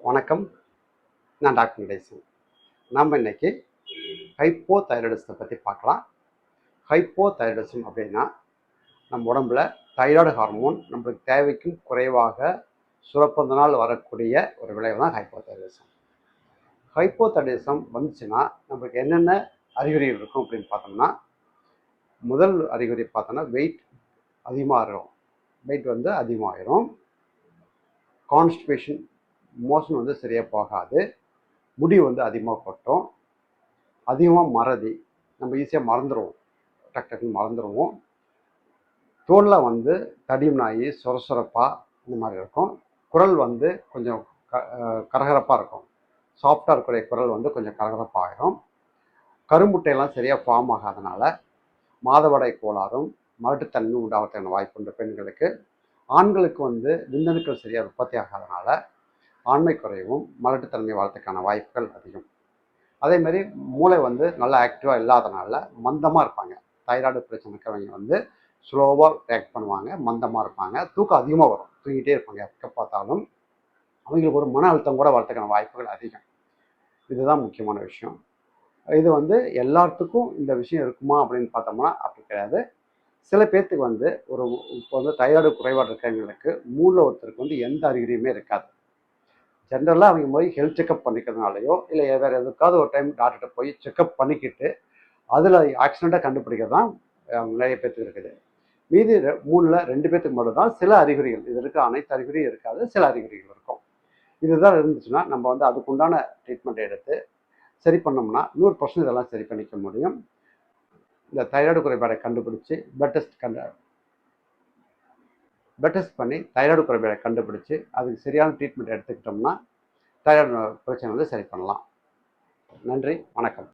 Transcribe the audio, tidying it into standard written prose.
வணக்கம். நான் டாக்டர் நடேசன். நம்ம இன்னைக்கு ஹைப்போதைராய்டிசத்தை பற்றி பார்க்கலாம். ஹைப்போதைராய்டிசம் அப்படின்னா நம்ம உடம்புல தைராய்டு ஹார்மோன் நம்மளுக்கு தேவைக்கும் குறைவாக சுரப்பதனால் வரக்கூடிய ஒரு விளைவு தான் ஹைப்போதைராய்டிசம். ஹைப்போதைராய்டிசம் வந்துச்சுன்னா நம்மளுக்கு என்னென்ன அறிகுறிகள் இருக்கும் அப்படின்னு பார்த்தோம்னா, முதல் அறிகுறி பார்த்தோம்னா வெயிட் அதிகமாக இருக்கும். வெயிட் வந்து அதிகமாகிடும். கான்ஸ்டிபேஷன், மோஷன் வந்து சரியாக போகாது. முடி வந்து அதிகமாக கொட்டும். அதிகமாக மறதி, நம்ம ஈஸியாக மறந்துடுவோம், டக்குன்னு மறந்துடுவோம். தோலில் வந்து தடிமனாகி சொரசொரப்பாக இந்த மாதிரி இருக்கும். குரல் வந்து கொஞ்சம் கரகரப்பாக இருக்கும். சாஃப்டாக இருக்கக்கூடிய குரல் வந்து கொஞ்சம் கரகரப்பாகிடும். கருமுட்டையெல்லாம் சரியாக ஃபார்ம் ஆகாதனால மாதவிடாய் கோளாறும் மலட்டுத்தன்மை உண்டாகிறதுக்கான வாய்ப்பு உண்டு பெண்களுக்கு. ஆண்களுக்கு வந்து விந்தணுக்கள் சரியாக உற்பத்தி ஆகாதனால ஆண்மை குறைவும் மலட்டுத்தன்மை வளர்த்துக்கான வாய்ப்புகள் அதிகம். அதே மாதிரி மூளை வந்து நல்லா ஆக்டிவாக இல்லாதனால மந்தமாக இருப்பாங்க. தைராய்டு பிரச்சனை இருக்கிறவங்க வந்து ஸ்லோவாக ரியாக்ட் பண்ணுவாங்க, மந்தமாக இருப்பாங்க. தூக்கம் அதிகமாக வரும், தூங்கிட்டே இருப்பாங்க. எப்போ பார்த்தாலும் அவங்களுக்கு ஒரு மன அழுத்தம் கூட வளர்த்துக்கான வாய்ப்புகள் அதிகம். இதுதான் முக்கியமான விஷயம். இது வந்து எல்லாத்துக்கும் இந்த விஷயம் இருக்குமா அப்படின்னு பார்த்தோம்னா அப்படி கிடையாது. சில பேர்த்துக்கு வந்து இப்போ வந்து தைராய்டு குறைபாடு இருக்கிறவங்களுக்கு மூணில் ஒருத்தருக்கு வந்து எந்த அறிகுறியுமே இருக்காது. ஜென்ரலாக அவங்க போய் ஹெல்த் செக்அப் பண்ணிக்கிறதுனாலையோ இல்லை வேறு எதுக்காவது ஒரு டைம் டாக்டர்கிட்ட போய் செக்அப் பண்ணிக்கிட்டு அதில் ஆக்சிடெண்ட்டாக கண்டுபிடிக்கிறது தான் நிறைய பேர்த்துக்கு இருக்குது. மீதி மூணில் 2 பேர்த்துக்கு மட்டும் தான் சில அறிகுறிகள், இது இருக்க அனைத்து அறிகுறியும் இருக்காது, சில அறிகுறிகள் இருக்கும். இதுதான் இருந்துச்சுன்னா நம்ம வந்து அதுக்குண்டான ட்ரீட்மெண்ட் எடுத்து சரி பண்ணோம்னா 100% இதெல்லாம் சரி பண்ணிக்க முடியும். இந்த தைராய்டு குறைபாடை கண்டுபிடிச்சி பிளட் டெஸ்ட் பண்ணி தைராய்டு குறைபாடை கண்டுபிடிச்சி அதுக்கு சரியான ட்ரீட்மெண்ட் எடுத்துக்கிட்டோம்னா தைராய்டு பிரச்சனை வந்து சரி பண்ணலாம். நன்றி, வணக்கம்.